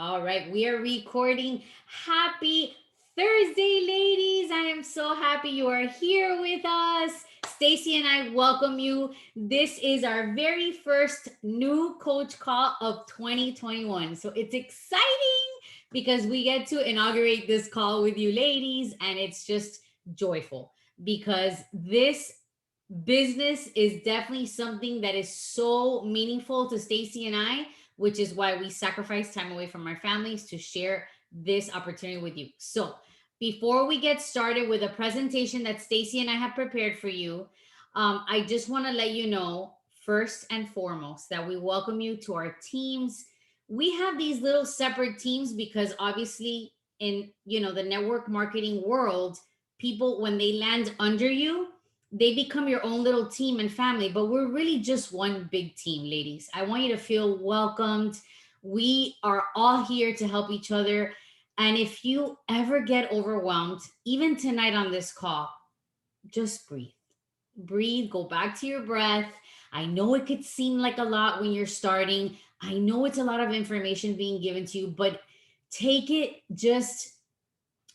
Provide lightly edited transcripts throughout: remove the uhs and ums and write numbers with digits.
All right, we are recording. Happy Thursday, ladies. I am so happy you are here with us. Stacy and I welcome you. This is our very first new coach call of 2021. So it's exciting because we get to inaugurate this call with you ladies, and it's just joyful because this business is definitely something that is so meaningful to Stacy and I, which is why we sacrifice time away from our families to share this opportunity with you. So, before we get started with a presentation that Stacy and I have prepared for you, I just want to let you know first and foremost that we welcome you to our teams. We have these little separate teams because obviously in the network marketing world, people when they land under you, they become your own little team and family, but we're really just one big team, ladies. I want you to feel welcomed. We are all here to help each other. And if you ever get overwhelmed, even tonight on this call, just breathe. Breathe, go back to your breath. I know it could seem like a lot when you're starting. I know it's a lot of information being given to you, but take it just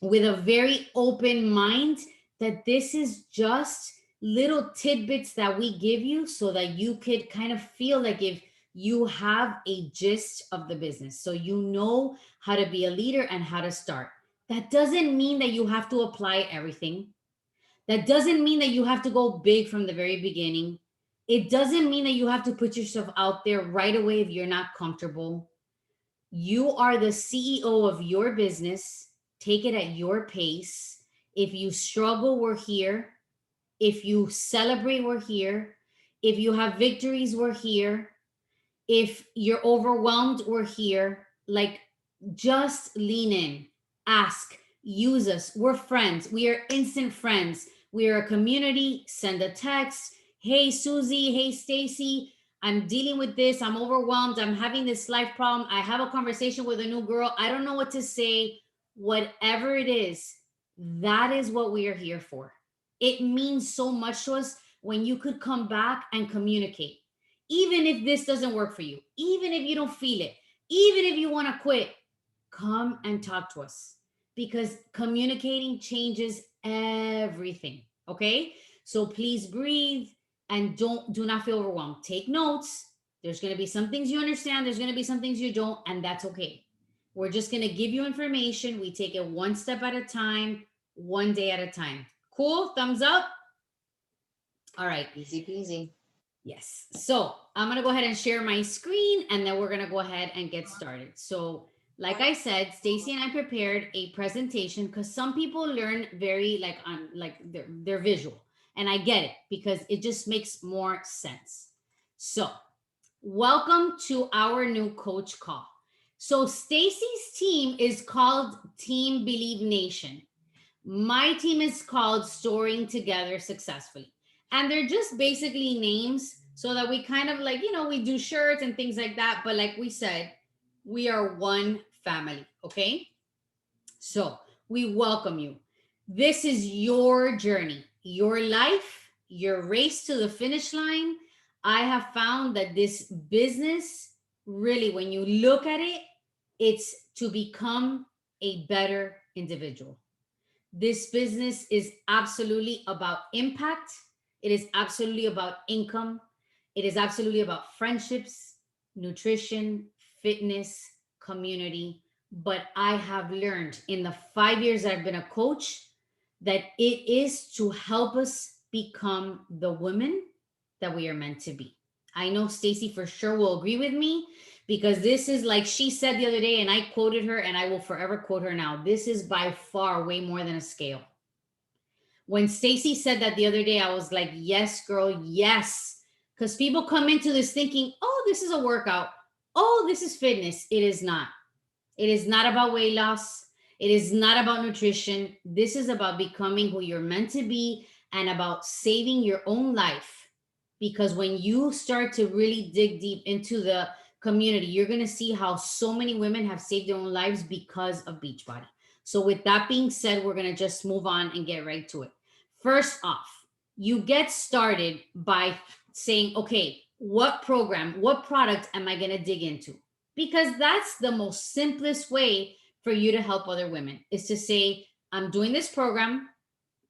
with a very open mind that this is just little tidbits that we give you so that you could kind of feel like if you have a gist of the business so you know how to be a leader and how to start. That doesn't mean that you have to apply everything. That doesn't mean that you have to go big from the very beginning. It doesn't mean that you have to put yourself out there right away if you're not comfortable. You are the CEO of your business. Take it at your pace. If you struggle, we're here. If you celebrate, we're here. If you have victories, we're here. If you're overwhelmed, we're here. Like, just lean in, ask, use us. We're friends. We are instant friends. We are a community. Send a text. Hey, Susie. Hey, Stacy. I'm dealing with this. I'm overwhelmed. I'm having this life problem. I have a conversation with a new girl. I don't know what to say. Whatever it is, that is what we are here for. It means so much to us when you could come back and communicate. Even if this doesn't work for you, even if you don't feel it, even if you want to quit, come and talk to us because communicating changes everything. Okay. So please breathe and do not feel overwhelmed. Take notes. There's going to be some things you understand, there's going to be some things you don't, and that's okay. We're just going to give you information. We take it one step at a time, one day at a time. Cool. Thumbs up. All right. Easy peasy. Yes. So I'm going to go ahead and share my screen and then we're going to go ahead and get started. So, like I said, Stacy and I prepared a presentation because some people learn very like on like they're visual. And I get it because it just makes more sense. So, welcome to our new coach call. So, Stacy's team is called Team Believe Nation. My team is called Storing Together Successfully. And they're just basically names so that we kind of like, we do shirts and things like that. But like we said, we are one family. Okay. So we welcome you. This is your journey, your life, your race to the finish line. I have found that this business really, when you look at it, it's to become a better individual. This business is absolutely about impact. It is absolutely about income. It is absolutely about friendships, nutrition, fitness, community. But I have learned in the 5 years I've been a coach that it is to help us become the women that we are meant to be. I know Stacy for sure will agree with me because this is like she said the other day, and I quoted her and I will forever quote her now. This is by far way more than a scale. When Stacy said that the other day, I was like, yes, girl, yes. Because people come into this thinking, oh, this is a workout. Oh, this is fitness. It is not. It is not about weight loss. It is not about nutrition. This is about becoming who you're meant to be and about saving your own life. Because when you start to really dig deep into the community, you're going to see how so many women have saved their own lives because of Beachbody. So, with that being said, we're going to just move on and get right to it. First off, you get started by saying, okay, what program, what product am I going to dig into? because that's the most simplest way for you to help other women, is to say, I'm doing this program,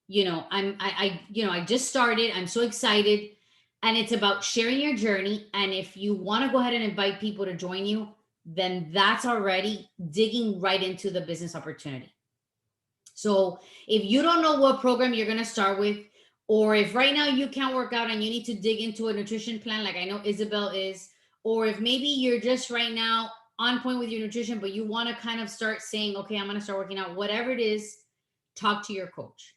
I just started, I'm so excited, and it's about sharing your journey. And if you want to go ahead and invite people to join you, then that's already digging right into the business opportunity. So if you don't know what program you're going to start with, or if right now you can't work out and you need to dig into a nutrition plan, like I know Isabel is, or if maybe you're just right now on point with your nutrition, but you want to kind of start saying, okay, I'm going to start working out, whatever it is, talk to your coach.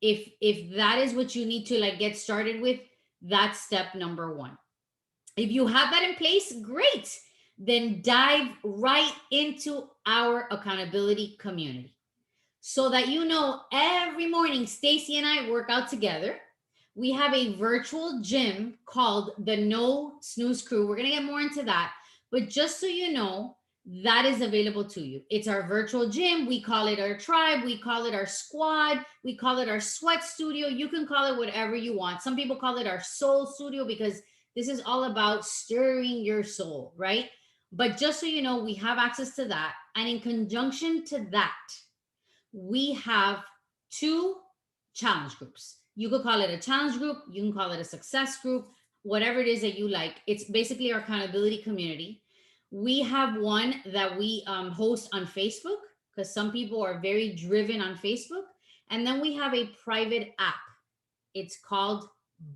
If that is what you need to like get started with, that's step number one. If you have that in place, great. Then dive right into our accountability community, so that every morning Stacy and I work out together. We have a virtual gym called the No Snooze Crew. We're going to get more into that, but just so you know, that is available to you. It's our virtual gym. We call it our tribe, we call it our squad, we call it our sweat studio. You can call it whatever you want. Some people call it our soul studio, because this is all about stirring your soul, right? But just so you know, we have access to that. And in conjunction to that, we have two challenge groups. You could call it a challenge group, you can call it a success group, whatever it is that you like. It's basically our accountability community. We have one that we host on Facebook, because some people are very driven on Facebook. And then we have a private app. It's called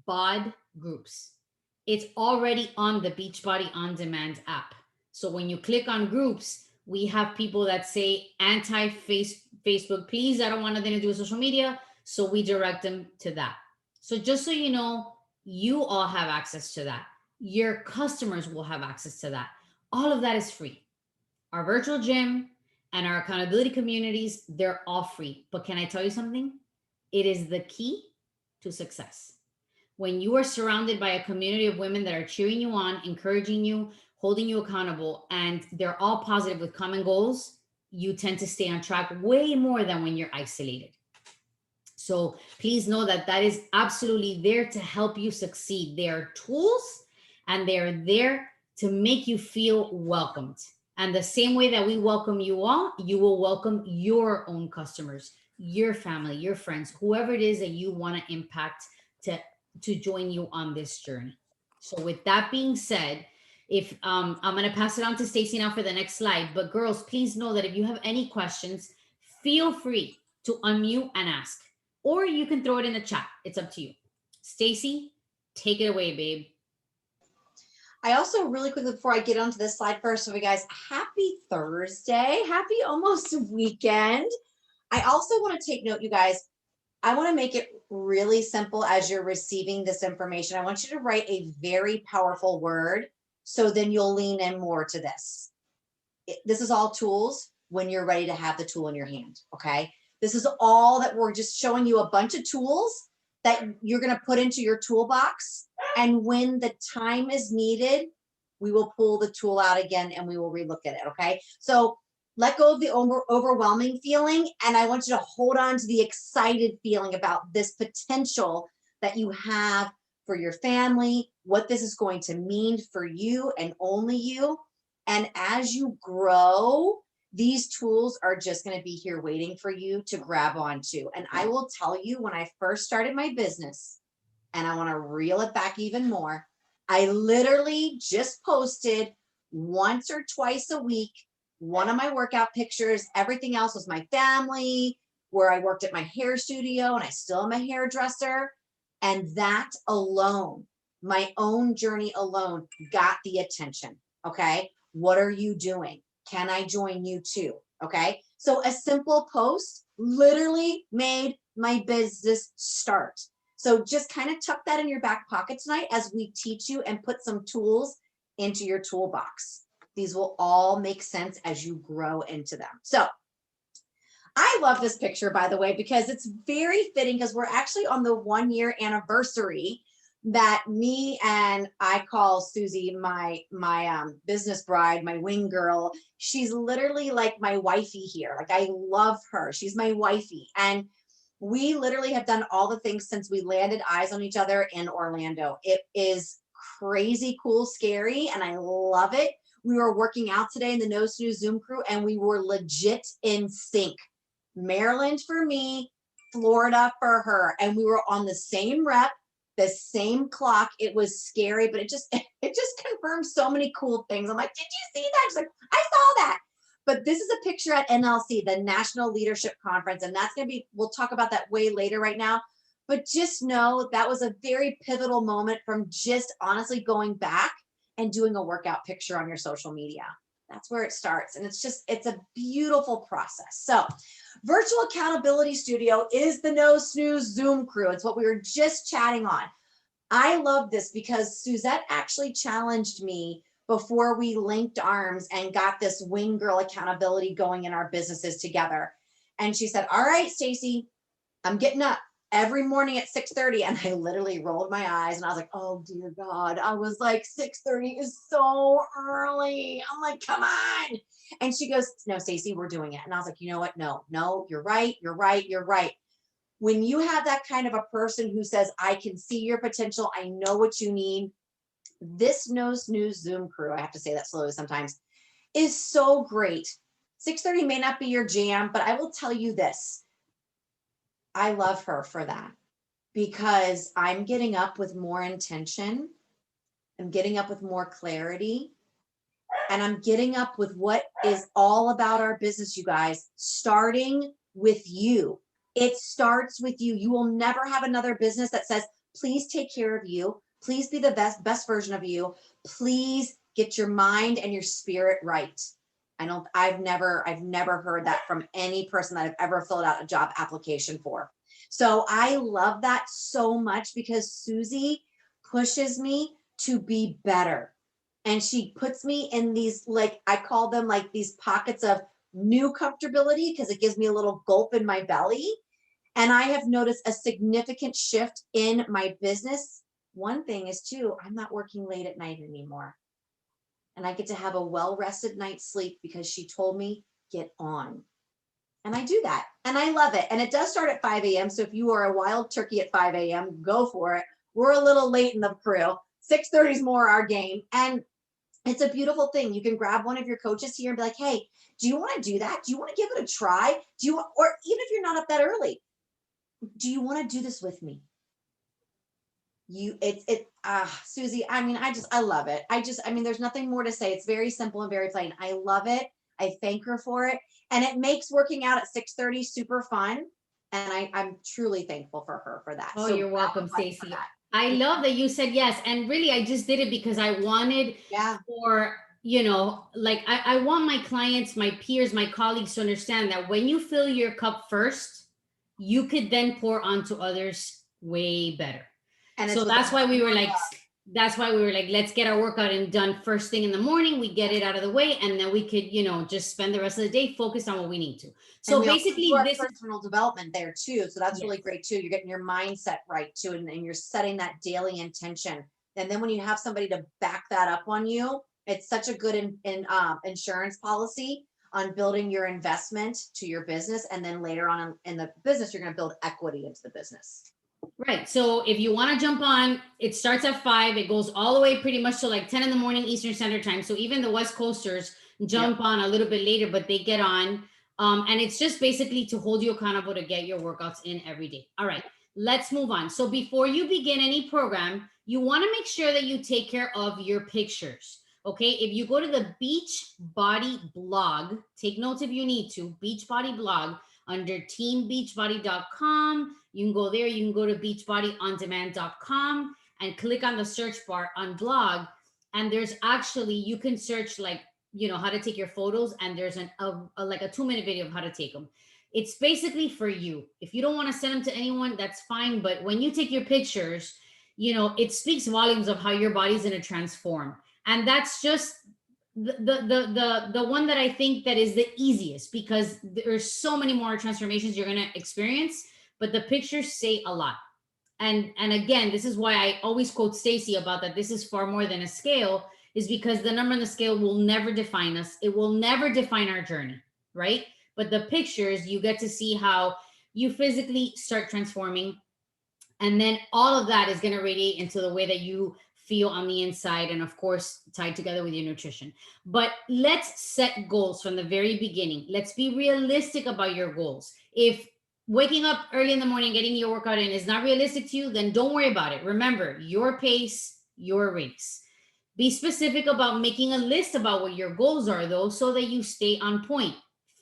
BOD Groups. It's already on the Beachbody On Demand app. So when you click on groups, we have people that say Facebook, please, I don't want nothing to do with social media. So we direct them to that. So just so you know, you all have access to that. Your customers will have access to that. All of that is free. Our virtual gym and our accountability communities, they're all free. But can I tell you something? It is the key to success. When you are surrounded by a community of women that are cheering you on, encouraging you, holding you accountable, and they're all positive with common goals, you tend to stay on track way more than when you're isolated. So please know that that is absolutely there to help you succeed. They are tools, and they're there to make you feel welcomed. And the same way that we welcome you all, you will welcome your own customers, your family, your friends, whoever it is that you want to impact to join you on this journey. So with that being said, if I'm going to pass it on to Stacy now for the next slide, but girls, please know that if you have any questions, feel free to unmute and ask, or you can throw it in the chat. It's up to you. Stacy, take it away, babe. I also really quickly, before I get onto this slide first, so you guys, happy Thursday, happy almost weekend. I also want to take note, you guys, I want to make it really simple as you're receiving this information. I want you to write a very powerful word, so then you'll lean in more to this. This is all tools when you're ready to have the tool in your hand, okay? This is all that we're just showing you, a bunch of tools that you're going to put into your toolbox. And when the time is needed, we will pull the tool out again and we will relook at it, okay? So let go of the overwhelming feeling, and I want you to hold on to the excited feeling about this potential that you have for your family, what this is going to mean for you and only you. And as you grow, these tools are just going to be here waiting for you to grab onto. And I will tell you, when I first started my business, and I want to reel it back even more, I literally just posted once or twice a week one of my workout pictures. Everything else was my family, where I worked at my hair studio, and I still am a hairdresser. And that alone, my own journey alone, got the attention. Okay, what are you doing? Can I join you too? Okay, so a simple post literally made my business start. So just kind of tuck that in your back pocket tonight as we teach you and put some tools into your toolbox. These will all make sense as you grow into them. So I love this picture, by the way, because it's very fitting, because we're actually on the 1-year anniversary that me and I call Susie my business bride, my wing girl. She's literally like my wifey here. Like, I love her. She's my wifey. And we literally have done all the things since we landed eyes on each other in Orlando. It is crazy cool, scary, and I love it. We were working out today in the No Snooze Zoom crew, and we were legit in sync. Maryland for me, Florida for her. And we were on the same rep, the same clock. It was scary, but it just confirmed so many cool things. I'm like, did you see that? She's like, I saw that. But this is a picture at NLC, the National Leadership Conference. And that's going to be, we'll talk about that way later right now. But just know that was a very pivotal moment from just honestly going back and doing a workout picture on your social media. That's where it starts. And it's a beautiful process. So Virtual Accountability Studio is the No Snooze Zoom crew. It's what we were just chatting on. I love this because Suzette actually challenged me before we linked arms and got this Wing Girl accountability going in our businesses together. And she said, all right, Stacy, I'm getting up every morning at 6:30. And I literally rolled my eyes and I was like, oh dear God. I was like, 6:30 is so early. I'm like, come on. And she goes, no, Stacy, we're doing it. And I was like, you know what? No, you're right. When you have that kind of a person who says, I can see your potential, I know what you need, this No Snooze Zoom crew, I have to say that slowly sometimes, is so great. 6:30 may not be your jam, but I will tell you this. I love her for that because I'm getting up with more intention. I'm getting up with more clarity. And I'm getting up with what is all about our business, you guys, starting with you. It starts with you. You will never have another business that says, please take care of you. Please be the best version of you. Please get your mind and your spirit right. I've never heard that from any person that I've ever filled out a job application for. So I love that so much because Susie pushes me to be better. And she puts me in these, like, I call them like these pockets of new comfortability because it gives me a little gulp in my belly. And I have noticed a significant shift in my business. One thing is too, I'm not working late at night anymore. And I get to have a well-rested night's sleep because she told me, get on. And I do that. And I love it. And it does start at 5 a.m. So if you are a wild turkey at 5 a.m., go for it. We're a little late in the crew. 6:30 is more our game. And it's a beautiful thing. You can grab one of your coaches here and be like, hey, do you want to do that? Do you want to give it a try? Or even if you're not up that early, do you want to do this with me? Susie, I mean, I love it. There's nothing more to say. It's very simple and very plain. I love it. I thank her for it. And it makes working out at 6:30 super fun. And I'm truly thankful for her for that. Oh, so you're welcome, Stacy. I love that you said yes. And really, I just did it because I wanted for, like I want my clients, my peers, my colleagues to understand that when you fill your cup first, you could then pour onto others way better. And so that's why we were like, let's get our workout and done first thing in the morning. We get it out of the way, and then we could, just spend the rest of the day focused on what we need to. So basically, this personal development there too. So that's really great too. You're getting your mindset right too, and you're setting that daily intention. And then when you have somebody to back that up on you, it's such a good insurance policy on building your investment to your business. And then later on in the business, you're going to build equity into the business. Right. So if you want to jump on, it starts at 5. It goes all the way pretty much to like 10 in the morning Eastern Standard Time. So even the West Coasters jump on a little bit later, but they get on. And it's just basically to hold you accountable to get your workouts in every day. All right, let's move on. So before you begin any program, you want to make sure that you take care of your pictures. Okay, if you go to the Beachbody blog, take notes if you need to, Beachbody blog, under teambeachbody.com. You can go there. You can go to beachbodyondemand.com and click on the search bar on blog. And there's actually, you can search like, how to take your photos. And there's like a 2-minute video of how to take them. It's basically for you. If you don't want to send them to anyone, that's fine. But when you take your pictures, it speaks volumes of how your body's going to transform. And that's just the one that I think that is the easiest, because there's so many more transformations you're going to experience, but the pictures say a lot. And again, this is why I always quote Stacy about that. This is far more than a scale, is because the number on the scale will never define us. It will never define our journey, right? But the pictures, you get to see how you physically start transforming. And then all of that is going to radiate into the way that you feel on the inside, and of course tied together with your nutrition. But let's set goals from the very beginning. Let's be realistic about your goals. If waking up early in the morning, getting your workout in is not realistic to you, then don't worry about it. Remember, your pace, your race. Be specific about making a list about what your goals are, though, so that you stay on point.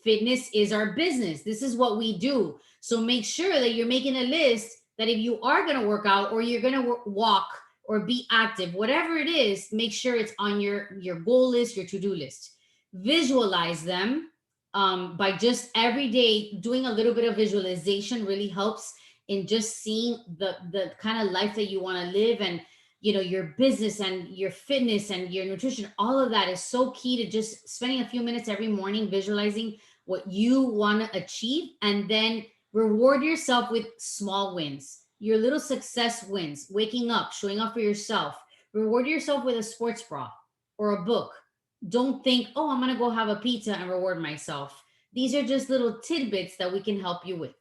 Fitness is our business. This is what we do. So make sure that you're making a list, that if you are going to work out or you're going to walk or be active, whatever it is, make sure it's on your goal list, your to-do list. Visualize them, by just every day doing a little bit of visualization really helps in just seeing the kind of life that you want to live. And your business and your fitness and your nutrition, all of that is so key to just spending a few minutes every morning visualizing what you want to achieve, and then reward yourself with small wins, your little success wins. Waking up, showing up for yourself. Reward yourself with a sports bra or a book. Don't think, oh, I'm going to go have a pizza and reward myself. These are just little tidbits that we can help you with.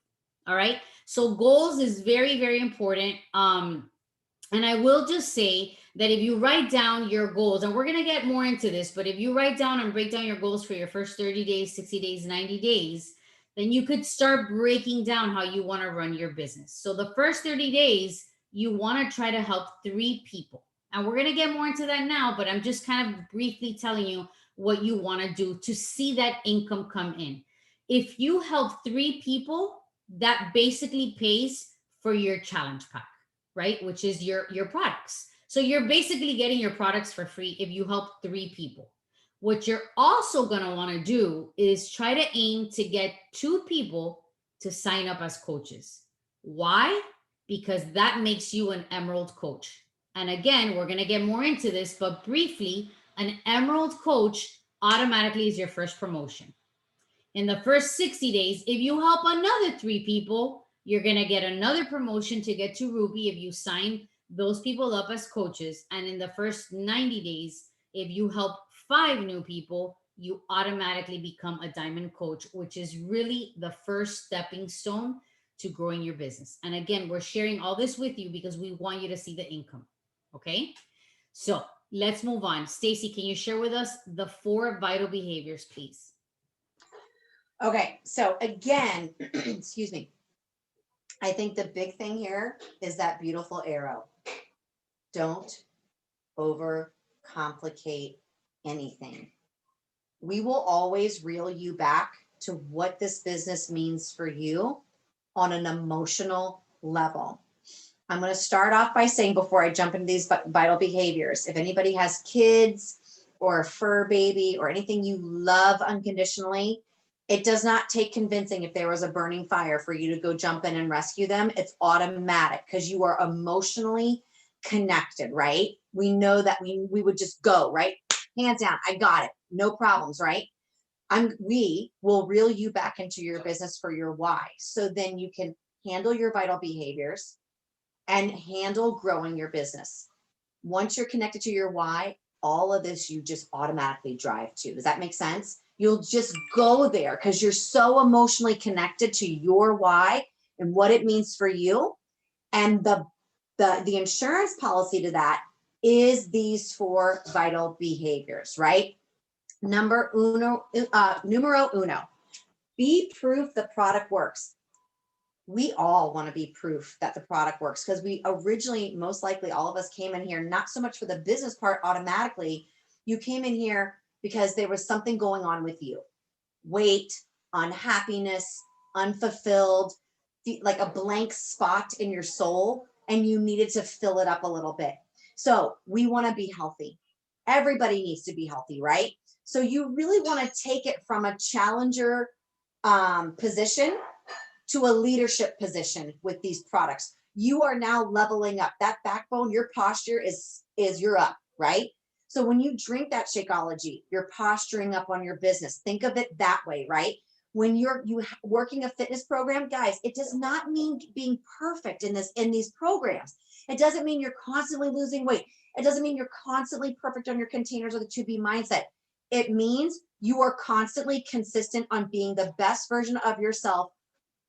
All right. So goals is very, very important. And I will just say that if you write down your goals, and we're going to get more into this, but if you write down and break down your goals for your first 30 days, 60 days, 90 days, then you could start breaking down how you want to run your business. So the first 30 days, you want to try to help 3 people. And we're going to get more into that now, but I'm just kind of briefly telling you what you want to do to see that income come in. If you help 3 people, that basically pays for your challenge pack, right? Which is your products. So you're basically getting your products for free if you help 3 people. What you're also going to want to do is try to aim to get 2 people to sign up as coaches. Why? Because that makes you an emerald coach. And again, we're going to get more into this, but briefly, an emerald coach automatically is your first promotion. In the first 60 days, if you help another 3 people, you're going to get another promotion to get to Ruby if you sign those people up as coaches. And in the first 90 days, if you help 5 new people, you automatically become a diamond coach, which is really the first stepping stone to growing your business. And again, we're sharing all this with you because we want you to see the income. Okay. So let's move on. Stacy, can you share with us the 4 vital behaviors, please? Okay. So again, excuse me. I think the big thing here is that beautiful arrow. Don't overcomplicate anything. We will always reel you back to what this business means for you on an emotional level. I'm going to start off by saying, before I jump into these vital behaviors, if anybody has kids or a fur baby or anything you love unconditionally, it does not take convincing if there was a burning fire for you to go jump in and rescue them. It's automatic because you are emotionally connected, right? We know that we would just go, right? Hands down, I got it. No problems, right? We will reel you back into your business for your why. So then you can handle your vital behaviors and handle growing your business. Once you're connected to your why, all of this you just automatically drive to. Does that make sense? You'll just go there because you're so emotionally connected to your why and what it means for you. And the insurance policy to that is these 4 vital behaviors, right? Numero uno, be proof the product works. We all want to be proof that the product works because we originally, most likely all of us came in here, not so much for the business part automatically. You came in here because there was something going on with you. Weight, unhappiness, unfulfilled, like a blank spot in your soul, and you needed to fill it up a little bit. So we want to be healthy. Everybody needs to be healthy, right? So you really want to take it from a challenger position to a leadership position with these products. You are now leveling up. That backbone, your posture is you're up, right? So when you drink that Shakeology, you're posturing up on your business. Think of it that way, right? When you're working a fitness program, guys, it does not mean being perfect in these programs. It doesn't mean you're constantly losing weight. It doesn't mean you're constantly perfect on your containers or the 2B mindset. It means you are constantly consistent on being the best version of yourself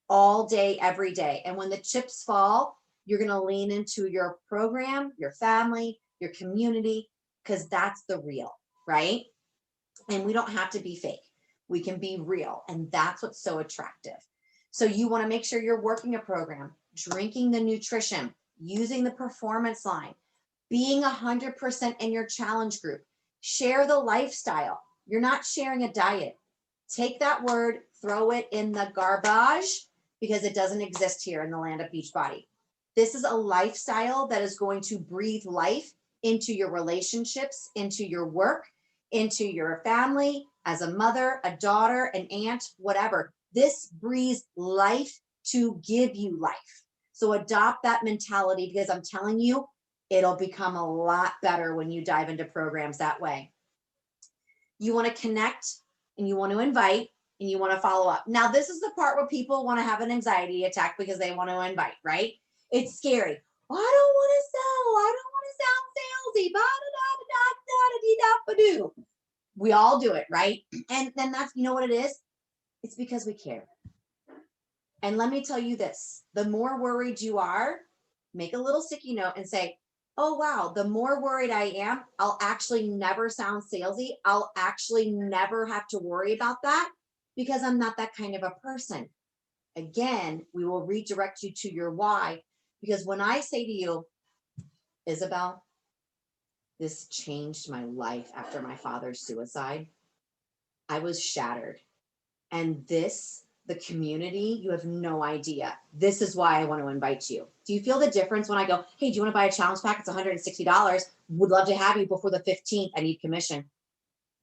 all day, every day. And when the chips fall, you're going to lean into your program, your family, your community, because that's the real, right? And we don't have to be fake. We can be real. And that's what's so attractive. So you want to make sure you're working a program, drinking the nutrition, using the performance line, being 100% in your challenge group, share the lifestyle. You're not sharing a diet. Take that word, throw it in the garbage, because it doesn't exist here in the land of Beachbody. This is a lifestyle that is going to breathe life into your relationships, into your work, into your family, as a mother, a daughter, an aunt, whatever. This breathes life to give you life. So adopt that mentality, because I'm telling you, it'll become a lot better when you dive into programs that way. You want to connect, and you want to invite, and you want to follow up. Now, this is the part where people want to have an anxiety attack because they want to invite, right? It's scary. Oh, I don't want to sell. I don't want to sound salesy. Ba-da-da-da-da-da-da-da-da-da-da. We all do it, right? And then that's, you know what it is? It's because we care. And let me tell you this, the more worried you are, make a little sticky note and say, oh, wow, the more worried I am, I'll actually never sound salesy. I'll actually never have to worry about that, because I'm not that kind of a person. Again, we will redirect you to your why, because when I say to you, Isabel, this changed my life after my father's suicide, I was shattered. And this, the community, you have no idea. This is why I want to invite you. Do you feel the difference when I go, hey, do you want to buy a challenge pack? It's $160. Would love to have you before the 15th. I need commission.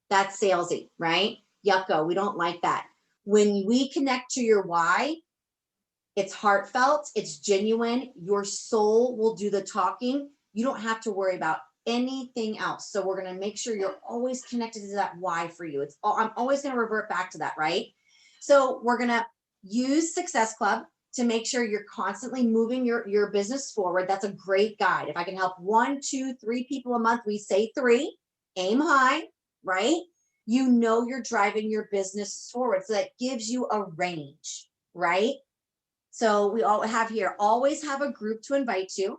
That's salesy, right? Yucko, we don't like that. When we connect to your why, it's heartfelt, it's genuine. Your soul will do the talking. You don't have to worry about anything else. So we're going to make sure you're always connected to that why for you. I'm always going to revert back to that, right? So we're going to use Success Club to make sure you're constantly moving your business forward. That's a great guide. If I can help 1, 2, 3 people a month, we say 3, aim high, right? You know you're driving your business forward. So that gives you a range, right? So we all have here, always have a group to invite to.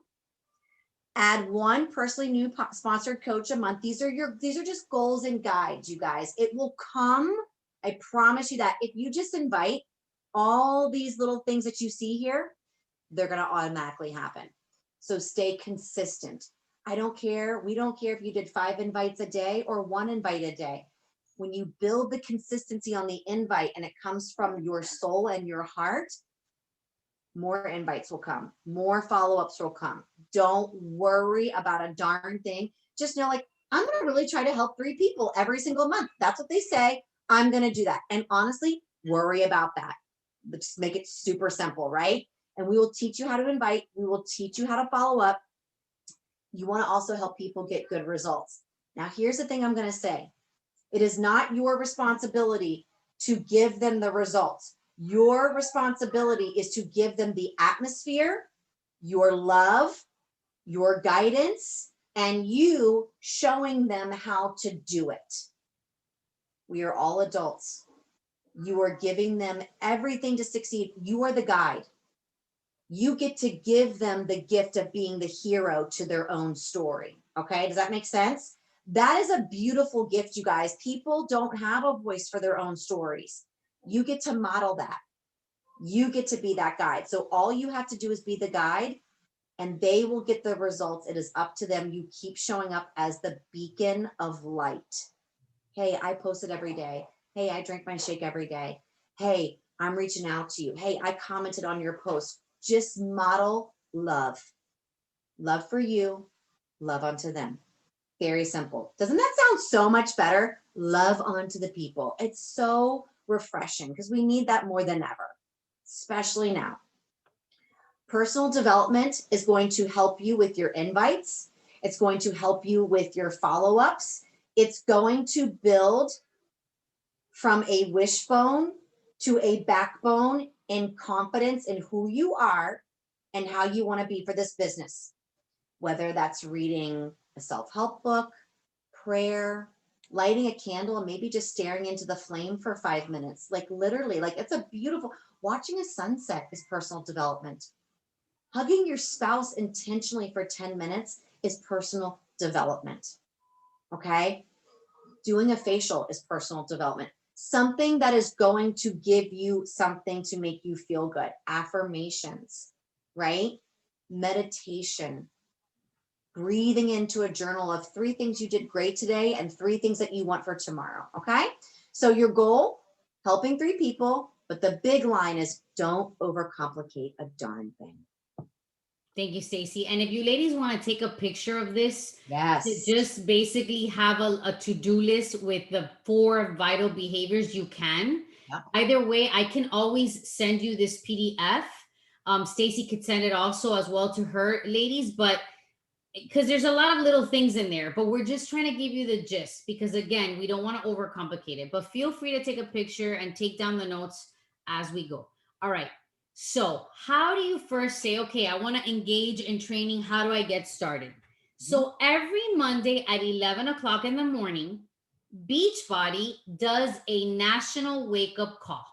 Add 1 personally new sponsored coach a month. These are just goals and guides, you guys. It will come. I promise you that if you just invite, all these little things that you see here, they're going to automatically happen. So stay consistent. I don't care. We don't care if you did 5 invites a day or 1 invite a day. When you build the consistency on the invite and it comes from your soul and your heart, more invites will come, more follow-ups will come. Don't worry about a darn thing. Just know, like, I'm going to really try to help 3 people every single month. That's what they say. I'm going to do that. And honestly, worry about that. But just make it super simple, right? And we will teach you how to invite. We will teach you how to follow up. You want to also help people get good results. Now, here's the thing I'm going to say. It is not your responsibility to give them the results. Your responsibility is to give them the atmosphere, your love, your guidance, and you showing them how to do it. We are all adults. You are giving them everything to succeed. You are the guide. You get to give them the gift of being the hero to their own story. Okay, does that make sense? That is a beautiful gift, you guys. People don't have a voice for their own stories. You get to model that. You get to be that guide. So all you have to do is be the guide, and they will get the results. It is up to them. You keep showing up as the beacon of light. Hey, I post it every day. Hey, I drink my shake every day. Hey, I'm reaching out to you. Hey, I commented on your post. Just model love. Love for you, love unto them. Very simple. Doesn't that sound so much better? Love onto the people. It's so refreshing because we need that more than ever, especially now. Personal development is going to help you with your invites. It's going to help you with your follow-ups. It's going to build from a wishbone to a backbone in confidence in who you are and how you want to be for this business. Whether that's reading a self-help book, prayer, lighting a candle, and maybe just staring into the flame for 5 minutes. Like literally, like it's a beautiful, watching a sunset is personal development. Hugging your spouse intentionally for 10 minutes is personal development. Okay. Doing a facial is personal development. Something that is going to give you something to make you feel good. Affirmations, right? Meditation, breathing into a journal of 3 things you did great today and 3 things that you want for tomorrow. Okay. So your goal, helping 3 people, but the big line is don't overcomplicate a darn thing. Thank you, Stacy. And if you ladies want to take a picture of this, Yes. just basically have a to-do list with the 4 vital behaviors, you can. Yep. Either way, I can always send you this PDF. Stacy could send it also as well to her ladies, but because there's a lot of little things in there, but we're just trying to give you the gist because again, we don't want to overcomplicate it, but feel free to take a picture and take down the notes as we go. All right. So how do you first say, okay, I want to engage in training. How do I get started? So every Monday at 11 o'clock in the morning, Beachbody does a national wake up call.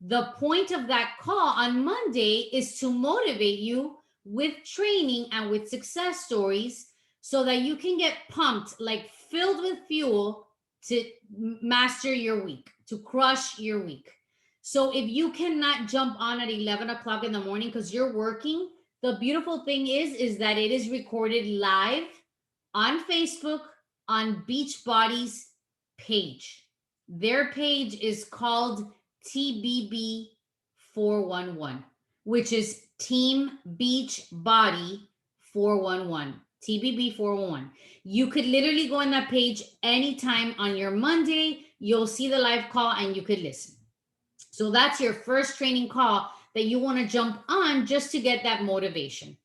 The point of that call on Monday is to motivate you with training and with success stories so that you can get pumped, like filled with fuel to master your week, to crush your week. So if you cannot jump on at 11 o'clock in the morning because you're working, the beautiful thing is that it is recorded live on Facebook on Beachbody's page. Their page is called TBB 411, which is Team Beach Body 411. TBB 411. You could literally go on that page anytime on your Monday. You'll see the live call and you could listen. So that's your first training call that you want to jump on just to get that motivation.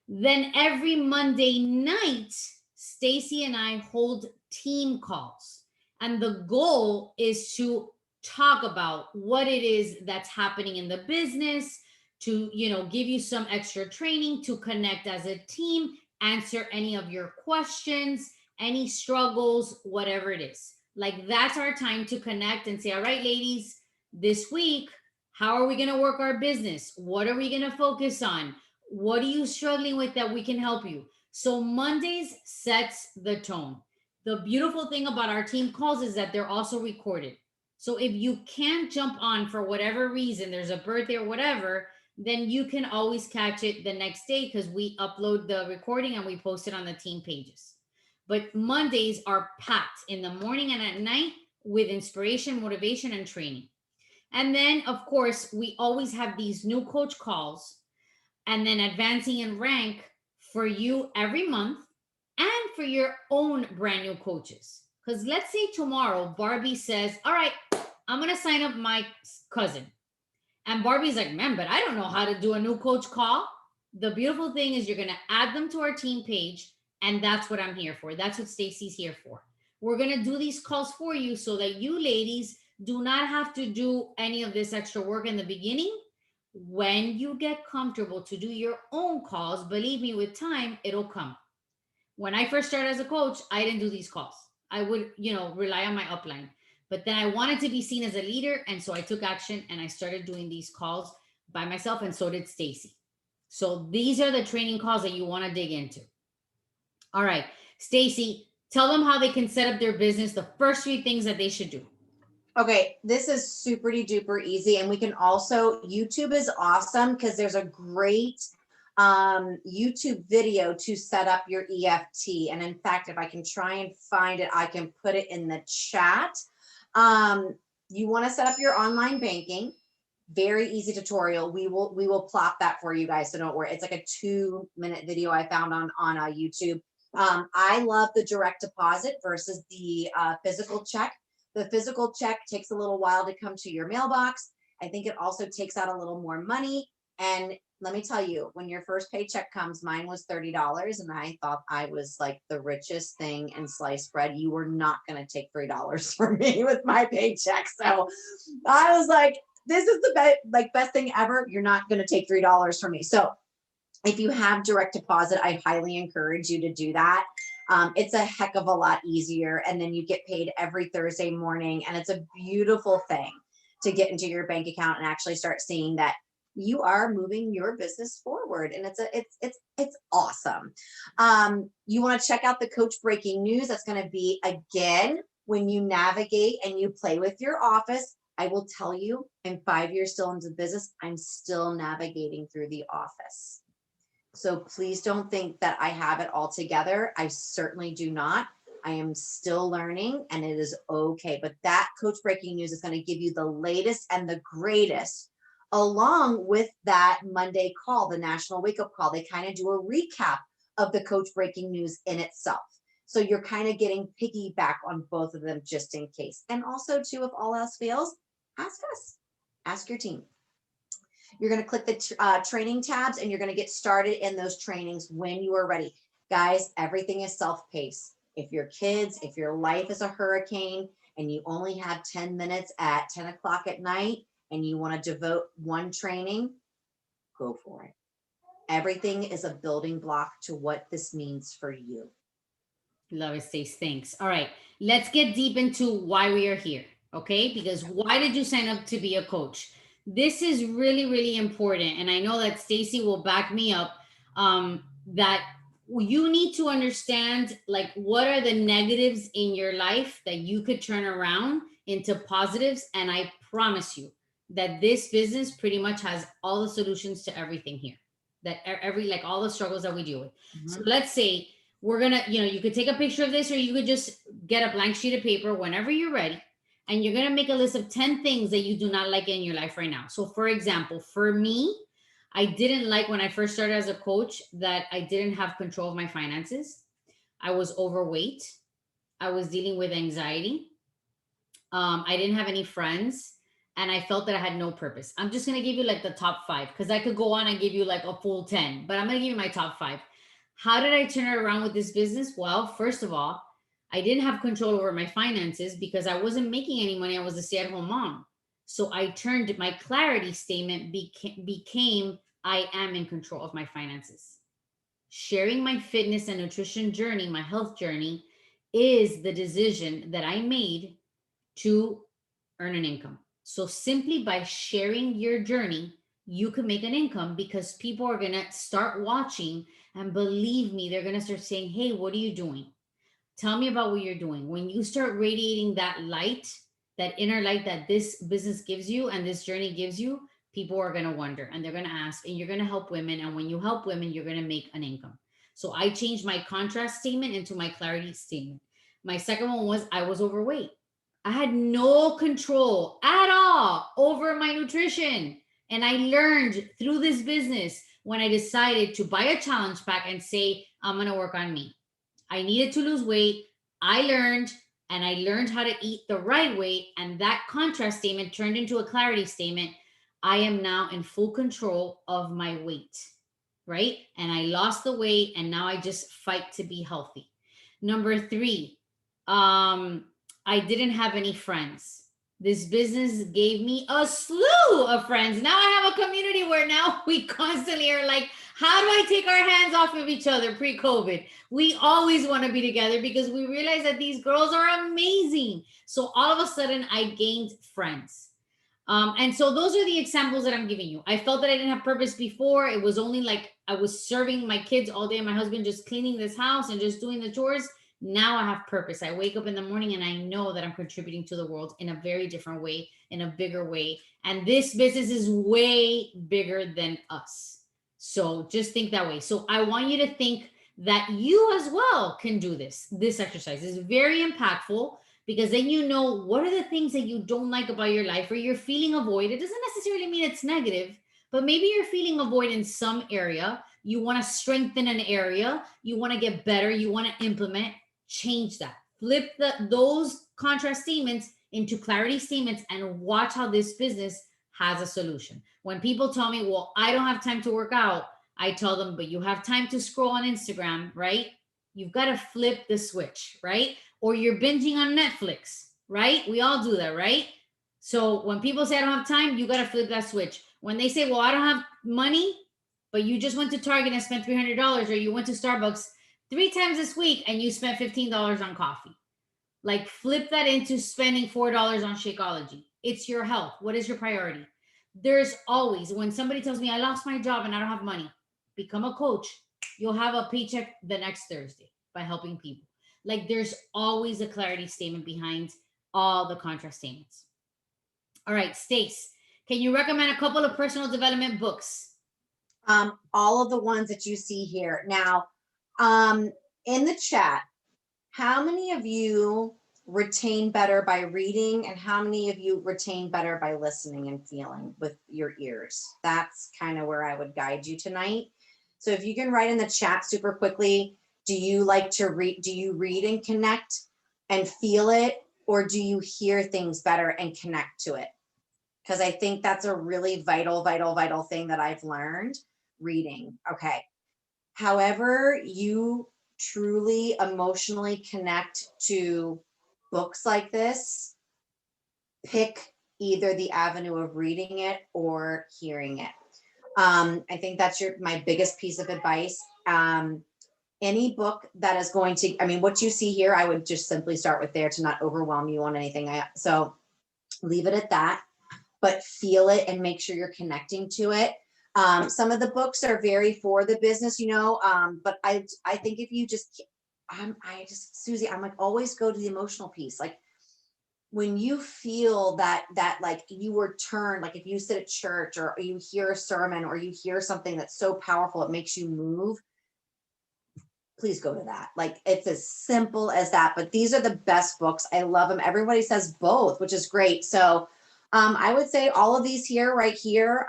Then every Monday night, Stacy and I hold team calls. And the goal is to talk about what it is that's happening in the business, to, give you some extra training, to connect as a team, answer any of your questions, any struggles, whatever it is. Like that's our time to connect and say, all right, ladies, this week, how are we going to work our business? What are we going to focus on? What are you struggling with that we can help you? So Mondays sets the tone. The beautiful thing about our team calls is that they're also recorded. So if you can't jump on for whatever reason, there's a birthday or whatever, then you can always catch it the next day because we upload the recording and we post it on the team pages. But Mondays are packed in the morning and at night with inspiration, motivation, and training. And then, of course, we always have these new coach calls and then advancing in rank for you every month and for your own brand new coaches. Because let's say tomorrow Barbie says, all right, I'm going to sign up my cousin. And Barbie's like, man, but I don't know how to do a new coach call. The beautiful thing is you're going to add them to our team page. And that's what I'm here for. That's what Stacy's here for. We're going to do these calls for you so that you ladies do not have to do any of this extra work in the beginning. When you get comfortable to do your own calls, believe me, with time, it'll come. When I first started as a coach, I didn't do these calls. I would, rely on my upline. But then I wanted to be seen as a leader. And so I took action and I started doing these calls by myself. And so did Stacy. So these are the training calls that you want to dig into. All right, Stacy, tell them how they can set up their business, the first 3 things that they should do. Okay, this is super duper easy. And we can also, YouTube is awesome because there's a great YouTube video to set up your EFT. And in fact, if I can try and find it, I can put it in the chat. You want to set up your online banking. Very easy tutorial. We will plop that for you guys, so don't worry. It's like a 2-minute video I found on YouTube. I love the direct deposit versus the physical check. The physical check takes a little while to come to your mailbox. I think it also takes out a little more money. And let me tell you, when your first paycheck comes, mine was $30, and I thought I was like the richest thing in sliced bread. You were not going to take $3 from me with my paycheck. So I was like, this is the best thing ever. You're not going to take $3 from me. So if you have direct deposit, I highly encourage you to do that. It's a heck of a lot easier. And then you get paid every Thursday morning. And it's a beautiful thing to get into your bank account and actually start seeing that you are moving your business forward, and it's awesome. You want to check out the Coach Breaking News. That's going to be again when you navigate and you play with your office. I will tell you, in 5 years still into business, I'm still navigating through the office. So please don't think that I have it all together. I certainly do not. I am still learning, and it is okay. But that Coach Breaking News is going to give you the latest and the greatest, along with that Monday call, the National Wake Up Call. They kind of do a recap of the Coach Breaking News in itself. So you're kind of getting piggyback on both of them just in case. And also, too, if all else fails, ask us, ask your team. You're going to click the training tabs, and you're going to get started in those trainings when you are ready. Guys, everything is self-paced. If your kids, if your life is a hurricane and you only have 10 minutes at 10 o'clock at night and you want to devote one training, go for it. Everything is a building block to what this means for you. Love it, Stace. Thanks. All right, let's get deep into why we are here. Okay, because why did you sign up to be a coach? This is really, really important, and I know that Stacy will back me up. That you need to understand, like, what are the negatives in your life that you could turn around into positives. And I promise you that this business pretty much has all the solutions to everything here. That every like all the struggles that we deal with. So let's say we're gonna, you could take a picture of this, or you could just get a blank sheet of paper whenever you're ready, and you're gonna make a list of 10 things that you do not like in your life right now. So for example, for me, I didn't like when I first started as a coach that I didn't have control of my finances. I was overweight. I was dealing with anxiety. I didn't have any friends, and I felt that I had no purpose. I'm just gonna give you like the top five, because I could go on and give you like a full 10, but I'm gonna give you my top five. How did I turn it around with this business? Well, first of all, I didn't have control over my finances because I wasn't making any money. I was a stay-at-home mom. So I turned my clarity statement became I am in control of my finances. Sharing my fitness and nutrition journey, my health journey, is the decision that I made to earn an income. So simply by sharing your journey, you can make an income, because people are going to start watching, and believe me, they're going to start saying, "Hey, what are you doing? Tell me about what you're doing." When you start radiating that light, that inner light that this business gives you and this journey gives you, people are going to wonder, and they're going to ask, and you're going to help women. And when you help women, you're going to make an income. So I changed my contrast statement into my clarity statement. My second one was I was overweight. I had no control at all over my nutrition. And I learned through this business when I decided to buy a challenge pack and say, I'm going to work on me. I needed to lose weight. I learned, and I learned how to eat the right way. And that contrast statement turned into a clarity statement. I am now in full control of my weight, right? And I lost the weight, and now I just fight to be healthy. Number three, I didn't have any friends. This business gave me a slew of friends. Now I have a community where now we constantly are like, how do I take our hands off of each other pre-COVID? We always want to be together because we realize that these girls are amazing. So all of a sudden I gained friends. And so those are the examples that I'm giving you. I felt that I didn't have purpose before. It was only like I was serving my kids all day, and my husband just cleaning this house and just doing the chores. Now I have purpose. I wake up in the morning and I know that I'm contributing to the world in a very different way, in a bigger way. And this business is way bigger than us. So just think that way. So I want you to think that you as well can do this. This exercise is very impactful, because then you know what are the things that you don't like about your life, or you're feeling a void. It doesn't necessarily mean it's negative, but maybe you're feeling a void in some area. You want to strengthen an area. You want to get better. You want to implement. Change that. Flip those contrast statements into clarity statements, and watch how this business has a solution. When people tell me, well, I don't have time to work out, I tell them, but you have time to scroll on Instagram, right? You've got to flip the switch, right? Or you're binging on Netflix, right? We all do that, right? So when people say I don't have time, you got to flip that switch. When they say, well, I don't have money, but you just went to Target and spent $300, or you went to Starbucks 3 times this week and you spent $15 on coffee. Like, flip that into spending $4 on Shakeology. It's your health. What is your priority? There's always, when somebody tells me I lost my job and I don't have money, become a coach. You'll have a paycheck the next Thursday by helping people. Like there's always a clarity statement behind all the contract statements. All right, Stace, can you recommend a couple of personal development books? All of the ones that you see here. Now, in the chat, how many of you retain better by reading and how many of you retain better by listening and feeling with your ears? That's kind of where I would guide you tonight. So if you can write in the chat super quickly, do you like to read? Do you read and connect and feel it? Or do you hear things better and connect to it? Because I think that's a really vital, vital, vital thing that I've learned reading. Okay. However, you truly emotionally connect to books like this, pick either the avenue of reading it or hearing it. I think that's my biggest piece of advice. Any book that is going to, I mean, what you see here, I would just simply start with there to not overwhelm you on anything. So leave it at that, but feel it and make sure you're connecting to it. Some of the books are very for the business, but I think if you just, Susie, I'm like, always go to the emotional piece. Like when you feel that like you were turned, like if you sit at church or you hear a sermon or you hear something that's so powerful, it makes you move. Please go to that. Like it's as simple as that, but these are the best books. I love them. Everybody says both, which is great. So I would say all of these here, right here,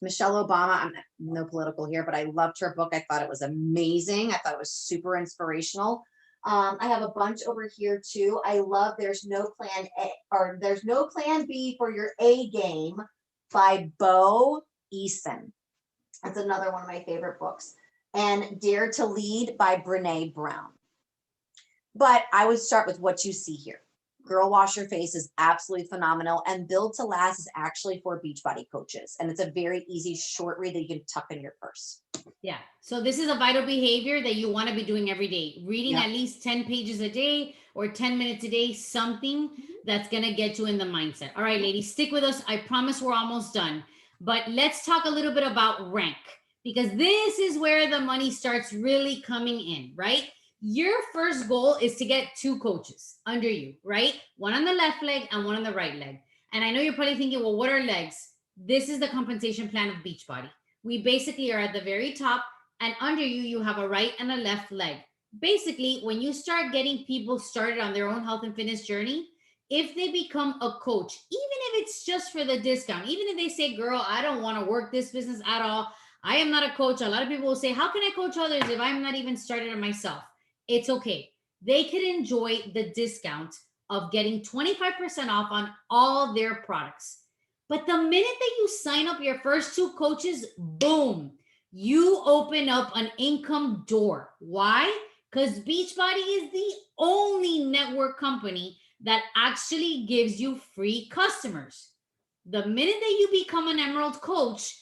Michelle Obama, I'm no political here, but I loved her book. I thought it was amazing. I thought it was super inspirational. I have a bunch over here too. I love There's No Plan A, or There's No Plan B for Your A Game by Bo Eason. That's another one of my favorite books. And Dare to Lead by Brene Brown. But I would start with what you see here. Girl Wash Your Face is absolutely phenomenal. And Build to Last is actually for Beachbody coaches. And it's a very easy short read that you can tuck in your purse. Yeah. So this is a vital behavior that you want to be doing every day. Reading at least 10 pages a day or 10 minutes a day, something that's going to get you in the mindset. All right, ladies, stick with us. I promise we're almost done. But let's talk a little bit about rank, because this is where the money starts really coming in, right? Your first goal is to get 2 coaches under you, right? One on the left leg and one on the right leg. And I know you're probably thinking, well, what are legs? This is the compensation plan of Beachbody. We basically are at the very top, and under you, you have a right and a left leg. Basically, when you start getting people started on their own health and fitness journey, if they become a coach, even if it's just for the discount, even if they say, girl, I don't want to work this business at all, I am not a coach. A lot of people will say, how can I coach others if I'm not even started on myself? It's okay. They could enjoy the discount of getting 25% off on all their products. But the minute that you sign up your first 2 coaches, boom, you open up an income door. Why? Because Beachbody is the only network company that actually gives you free customers. The minute that you become an Emerald coach,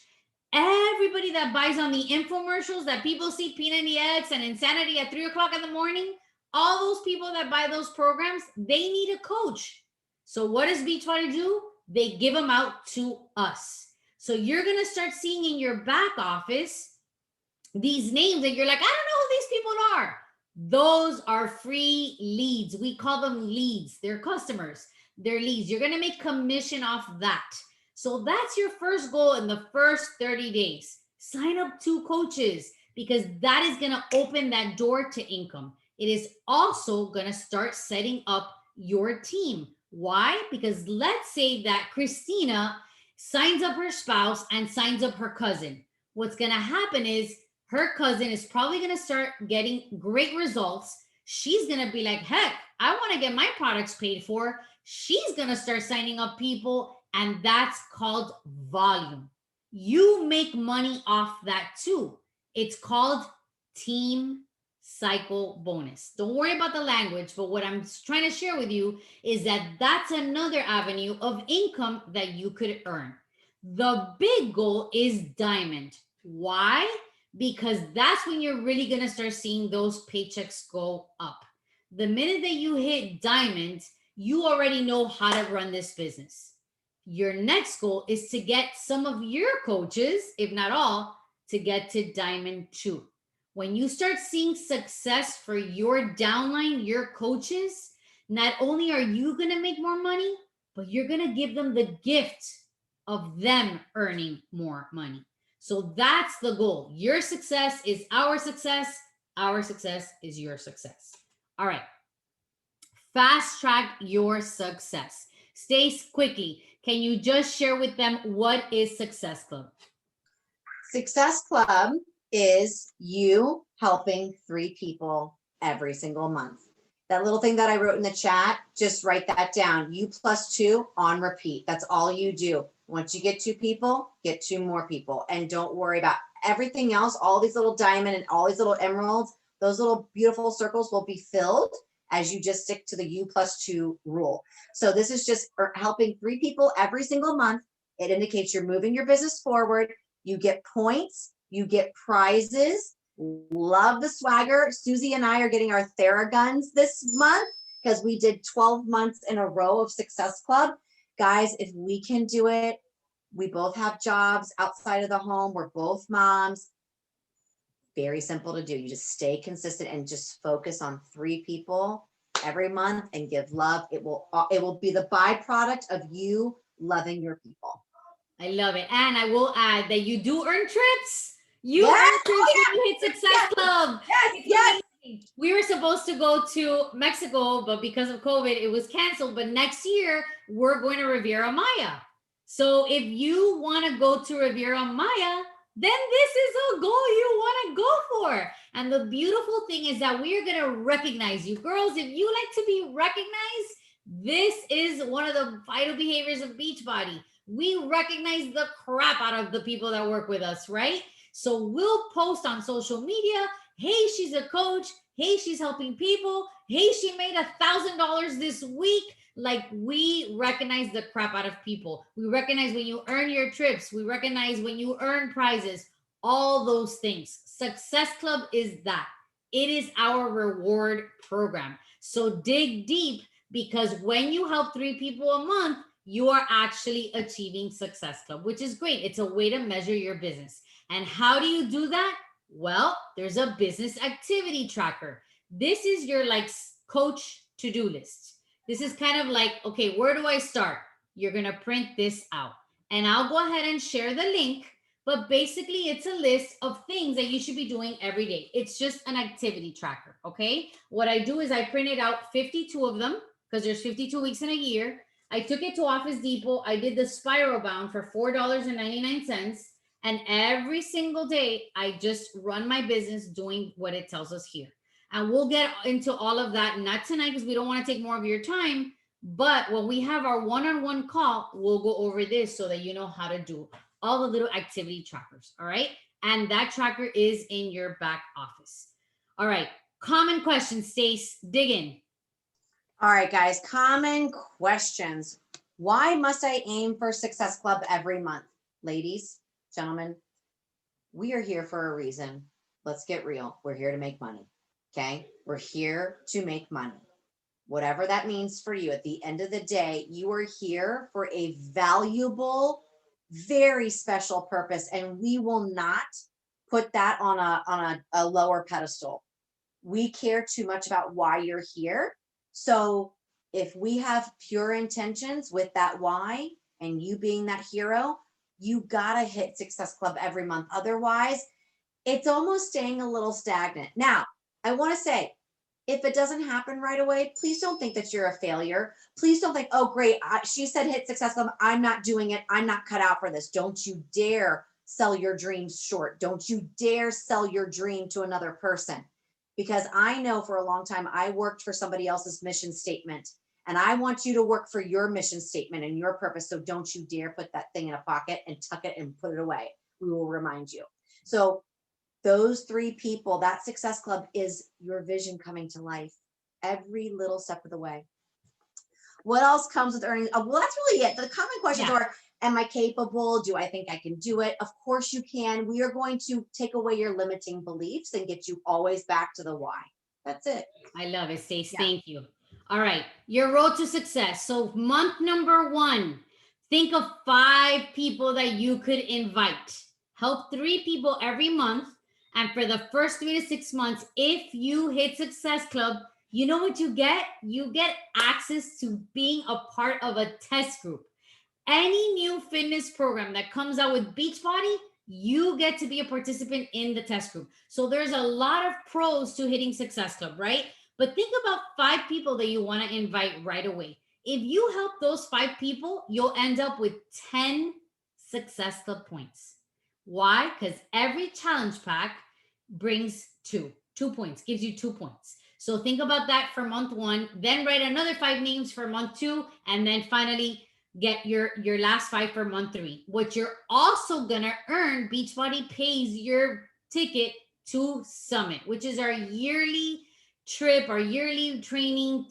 everybody that buys on the infomercials that people see, P90X and Insanity at 3:00 in the morning, all those people that buy those programs, they need a coach. So what does Beachbody do? They give them out to us. So you're going to start seeing in your back office these names and you're like, I don't know who these people are. Those are free leads. We call them leads. They're customers. They're leads. You're going to make commission off that. So that's your first goal in the first 30 days. Sign up 2 coaches, because that is going to open that door to income. It is also going to start setting up your team. Why? Because let's say that Christina signs up her spouse and signs up her cousin. What's going to happen is her cousin is probably going to start getting great results. She's going to be like, heck, I want to get my products paid for. She's going to start signing up people, and that's called volume. You make money off that too. It's called team cycle bonus. Don't worry about the language, but what I'm trying to share with you is that that's another avenue of income that you could earn. The big goal is diamond. Why? Because that's when you're really going to start seeing those paychecks go up. The minute that you hit diamond, you already know how to run this business. Your next goal is to get some of your coaches, if not all, to get to Diamond 2. When you start seeing success for your downline, your coaches, not only are you going to make more money, but you're going to give them the gift of them earning more money. So that's the goal. Your success is our success. Our success is your success. All right. Fast track your success. Stace, quickly, can you just share with them what is Success Club? Success Club is you helping 3 people every single month. That little thing that I wrote in the chat, just write that down. You plus 2 on repeat. That's all you do. Once you get 2 people, get 2 more people. And don't worry about everything else. All these little diamond and all these little emeralds, those little beautiful circles will be filled as you just stick to the U plus 2 rule. So this is just helping 3 people every single month. It indicates you're moving your business forward. You get points, you get prizes. Love the swagger. Susie and I are getting our Theraguns this month because we did 12 months in a row of Success Club. Guys, if we can do it, we both have jobs outside of the home. We're both moms. Very simple to do. You just stay consistent and just focus on 3 people every month and give love. It will be the byproduct of you loving your people. I love it. And I will add that you do earn trips. You Yes. earn trips when you hit Success Club. Yes. We were supposed to go to Mexico, but because of COVID, it was canceled. But next year, we're going to Riviera Maya. So if you want to go to Riviera Maya, then this is a goal you want to go for. And the beautiful thing is that we are going to recognize you. Girls, if you like to be recognized, this is one of the vital behaviors of Beachbody. We recognize the crap out of the people that work with us, right? So we'll post on social media, hey, she's a coach. Hey, she's helping people. Hey, she made $1,000 this week. Like, we recognize the crap out of people. We recognize when you earn your trips. We recognize when you earn prizes, all those things. Success Club is that. It is our reward program. So dig deep, because when you help 3 people a month, you are actually achieving Success Club, which is great. It's a way to measure your business. And how do you do that? Well, there's a business activity tracker. This is your like coach to-do list. This is kind of like, okay, where do I start? You're going to print this out. And I'll go ahead and share the link. But basically, it's a list of things that you should be doing every day. It's just an activity tracker, okay? What I do is I printed out 52 of them because there's 52 weeks in a year. I took it to Office Depot. I did the spiral bound for $4.99. And every single day, I just run my business doing what it tells us here. And we'll get into all of that, not tonight because we don't want to take more of your time. But when we have our one-on-one call, we'll go over this so that you know how to do all the little activity trackers. All right. And that tracker is in your back office. All right. Common questions, Stace. Dig in. All right, guys. Common questions. Why must I aim for Success Club every month? Ladies, gentlemen, we are here for a reason. Let's get real. We're here to make money. Okay. We're here to make money. Whatever that means for you. At the end of the day, you are here for a valuable, very special purpose. And we will not put that on a lower pedestal. We care too much about why you're here. So if we have pure intentions with that why, and you being that hero, you gotta hit Success Club every month. Otherwise, it's almost staying a little stagnant. Now, I want to say, if it doesn't happen right away, please don't think that you're a failure. Please don't think, oh, great, she said hit Success Club. I'm not doing it. I'm not cut out for this. Don't you dare sell your dreams short. Don't you dare sell your dream to another person. Because I know for a long time, I worked for somebody else's mission statement. And I want you to work for your mission statement and your purpose. So don't you dare put that thing in a pocket and tuck it and put it away. We will remind you. So those 3 people, that Success Club is your vision coming to life every little step of the way. What else comes with earning? Well, that's really it. The common questions are, am I capable? Do I think I can do it? Of course you can. We are going to take away your limiting beliefs and get you always back to the why. That's it. I love it, Stace. Thank you. All right. Your road to success. So month number 1, Think of 5 people that you could invite. Help 3 people every month. And for the first 3 to 6 months, if you hit Success Club, you know what you get? You get access to being a part of a test group. Any new fitness program that comes out with Beachbody, you get to be a participant in the test group. So there's a lot of pros to hitting Success Club, right? But think about 5 people that you want to invite right away. If you help those 5 people, you'll end up with 10 Success Club points. Why? Because every challenge pack brings 2 points, gives you 2 points. So think about that for month 1, then write another 5 names for month 2, and then finally get your last 5 for month 3. What you're also gonna earn, Beachbody pays your ticket to Summit, which is our yearly trip, our yearly training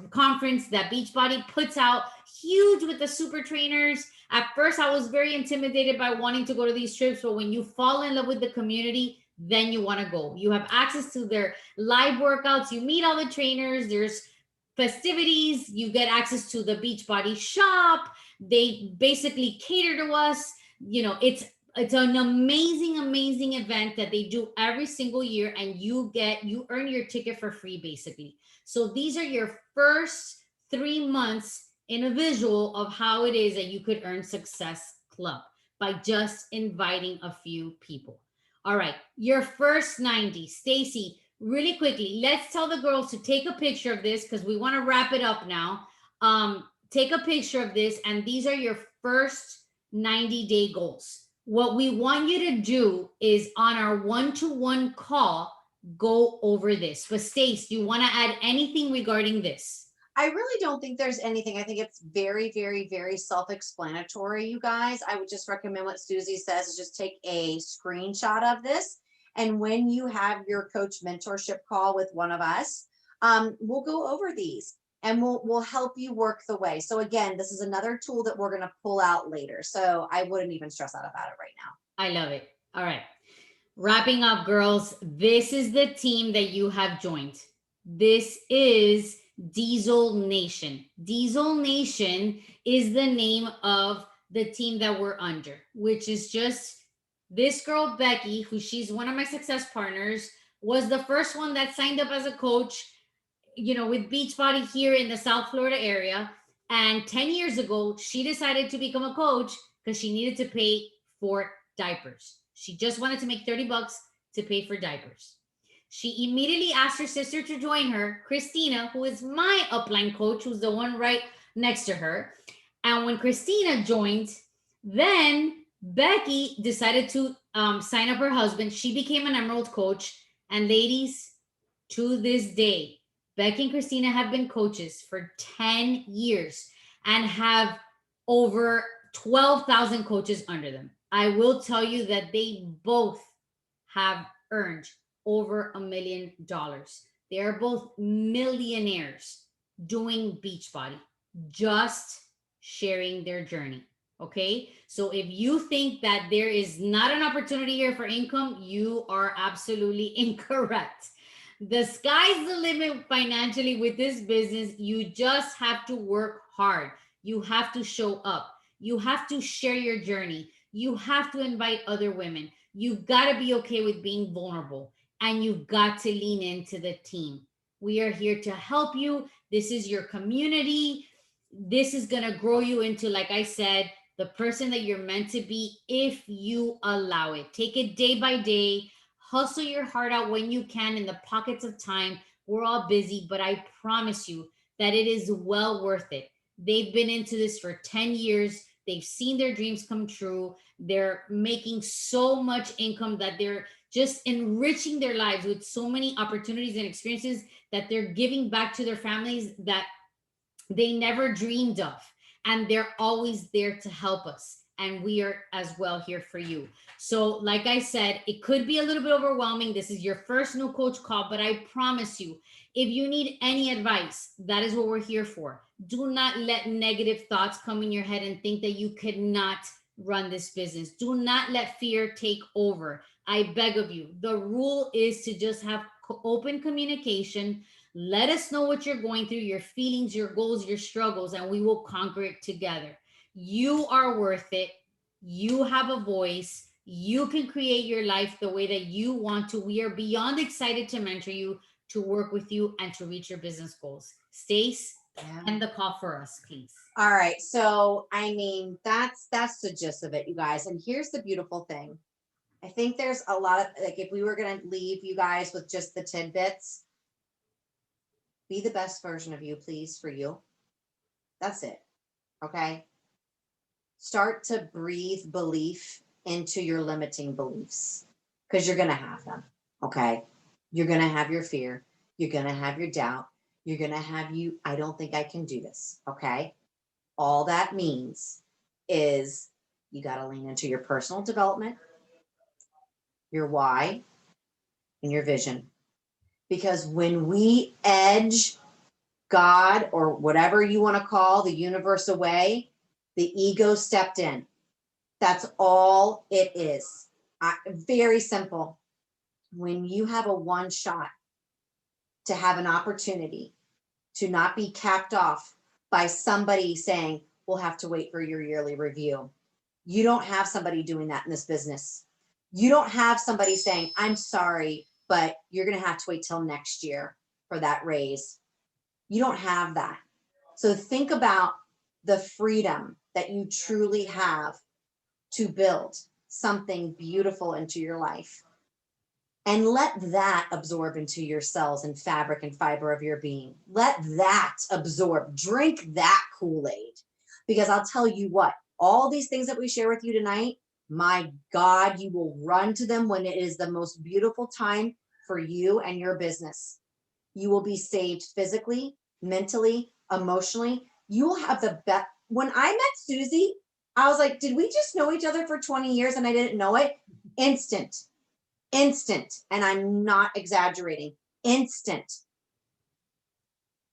conference that Beachbody puts out, huge with the super trainers. At first I was very intimidated by wanting to go to these trips, but when you fall in love with the community, then you want to go. You have access to their live workouts, you meet all the trainers, there's festivities, you get access to the Beachbody shop. They basically cater to us. It's an amazing event that they do every single year, and you earn your ticket for free basically. So these are your first 3 months in a visual of how it is that you could earn Success Club by just inviting a few people. All right, your first 90. Stacy, really quickly, let's tell the girls to take a picture of this because we want to wrap it up now. Take a picture of this, and these are your first 90-day goals. What we want you to do is on our one-to-one call, go over this. But Stace, do you want to add anything regarding this? I really don't think there's anything. I think it's very, very, very self-explanatory, you guys. I would just recommend what Susie says is just take a screenshot of this. And when you have your coach mentorship call with one of us, we'll go over these and we'll help you work the way. So again, this is another tool that we're going to pull out later. So I wouldn't even stress out about it right now. I love it. All right. Wrapping up, girls, this is the team that you have joined. This is Diesel Nation. Diesel Nation is the name of the team that we're under, which is just this girl, Becky, who she's one of my success partners, was the first one that signed up as a coach, with Beachbody here in the South Florida area. And 10 years ago, she decided to become a coach because she needed to pay for diapers. She just wanted to make $30 to pay for diapers. She immediately asked her sister to join her, Christina, who is my upline coach, who's the one right next to her. And when Christina joined, then Becky decided to sign up her husband. She became an Emerald coach. And ladies, to this day, Becky and Christina have been coaches for 10 years and have over 12,000 coaches under them. I will tell you that they both have earned over $1 million. They are both millionaires doing Beachbody, just sharing their journey. Okay. So if you think that there is not an opportunity here for income, you are absolutely incorrect. The sky's the limit financially with this business. You just have to work hard. You have to show up. You have to share your journey. You have to invite other women. You've got to be okay with being vulnerable, and you've got to lean into the team. We are here to help you. This is your community. This is going to grow you into, like I said, the person that you're meant to be if you allow it. Take it day by day. Hustle your heart out when you can in the pockets of time. We're all busy, but I promise you that it is well worth it. They've been into this for 10 years. They've seen their dreams come true. They're making so much income that they're just enriching their lives with so many opportunities and experiences that they're giving back to their families that they never dreamed of. And they're always there to help us. And we are as well here for you. So like I said, it could be a little bit overwhelming. This is your first new coach call, but I promise you, if you need any advice, that is what we're here for. Do not let negative thoughts come in your head and think that you could not run this business. Do not let fear take over. I beg of you. The rule is to just have open communication. Let us know what you're going through, your feelings, your goals, your struggles, and we will conquer it together. You are worth it. You have a voice. You can create your life the way that you want to. We are beyond excited to mentor you, to work with you, and to reach your business goals. Stace, end the call for us, please. All right. So, I mean, that's the gist of it, you guys. And here's the beautiful thing. I think there's a lot of, like, if we were going to leave you guys with just the tidbits, be the best version of you, please, for you. That's it. Okay. Start to breathe belief into your limiting beliefs, because you're going to have them. Okay. You're going to have your fear. You're going to have your doubt. You're going to have I don't think I can do this. Okay. All that means is you got to lean into your personal development, your why, and your vision. Because when we edge God, or whatever you want to call the universe, away, the ego stepped in. That's all it is. Very simple. When you have a one shot to have an opportunity to not be capped off by somebody saying, we'll have to wait for your yearly review. You don't have somebody doing that in this business. You don't have somebody saying, I'm sorry, but you're going to have to wait till next year for that raise. You don't have that. So think about the freedom that you truly have to build something beautiful into your life, and let that absorb into your cells and fabric and fiber of your being. Let that absorb. Drink that Kool-Aid. Because I'll tell you what, all these things that we share with you tonight, my God, you will run to them when it is the most beautiful time for you and your business. You will be saved physically, mentally, emotionally. You will have the best. When I met Susie, I was like, did we just know each other for 20 years and I didn't know it? Instant. And I'm not exaggerating. Instant.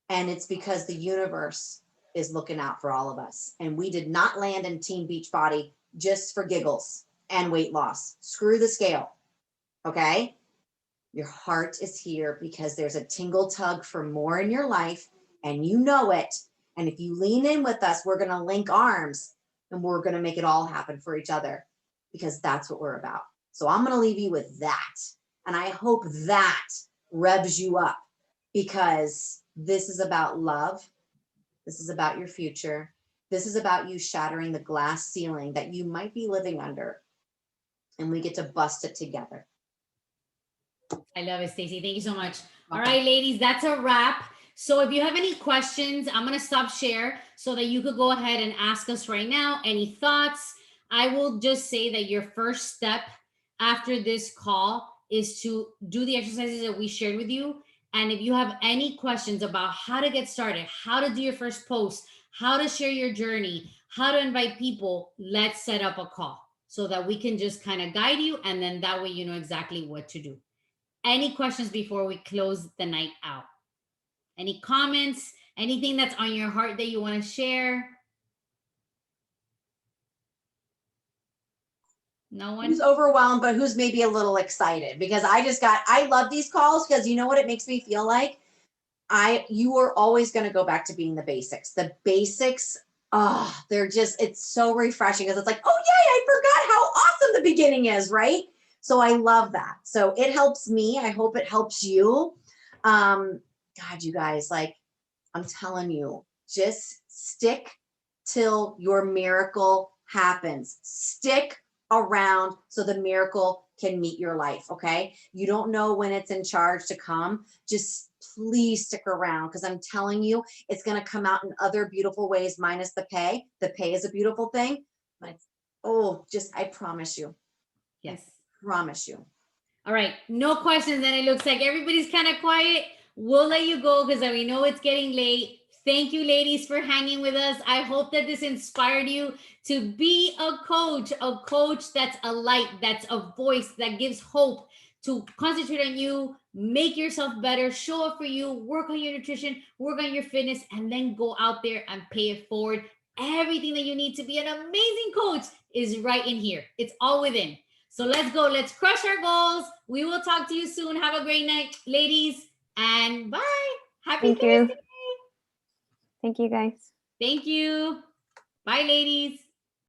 And it's because the universe is looking out for all of us. And we did not land in Team Beachbody just for giggles and weight loss. Screw the scale. Okay? Your heart is here because there's a tingle tug for more in your life, and you know it. And if you lean in with us, we're going to link arms and we're going to make it all happen for each other, because that's what we're about. So I'm going to leave you with that. And I hope that revs you up, because this is about love. This is about your future. This is about you shattering the glass ceiling that you might be living under. And we get to bust it together. I love it, Stacey. Thank you so much. All right, ladies, that's a wrap. So if you have any questions, I'm going to stop share so that you could go ahead and ask us right now. Any thoughts? I will just say that your first step after this call is to do the exercises that we shared with you. And if you have any questions about how to get started, how to do your first post, how to share your journey, how to invite people, let's set up a call so that we can just kind of guide you. And then that way you know exactly what to do. Any questions before we close the night out? Any comments? Anything that's on your heart that you want to share? No one? Who's overwhelmed, but who's maybe a little excited? Because I love these calls, because you know what it makes me feel like? You are always going to go back to being the basics. The basics, it's so refreshing, because it's like, oh yay, I forgot how awesome the beginning is, right? So I love that. So it helps me. I hope it helps you. God, you guys, like, I'm telling you, just stick till your miracle happens. Stick around so the miracle can meet your life. Okay. You don't know when it's in charge to come. Just please stick around, because I'm telling you, it's going to come out in other beautiful ways, minus the pay. The pay is a beautiful thing, but I promise you. Yes. I promise you. All right. No questions. And it looks like everybody's kind of quiet. We'll let you go because we know it's getting late. Thank you, ladies, for hanging with us. I hope that this inspired you to be a coach that's a light, that's a voice that gives hope, to concentrate on you, make yourself better, show up for you, work on your nutrition, work on your fitness, and then go out there and pay it forward. Everything that you need to be an amazing coach is right in here. It's all within. So let's go. Let's crush our goals. We will talk to you soon. Have a great night, ladies, and bye. Happy Thursday. Thank you, guys. Thank you. Bye, ladies.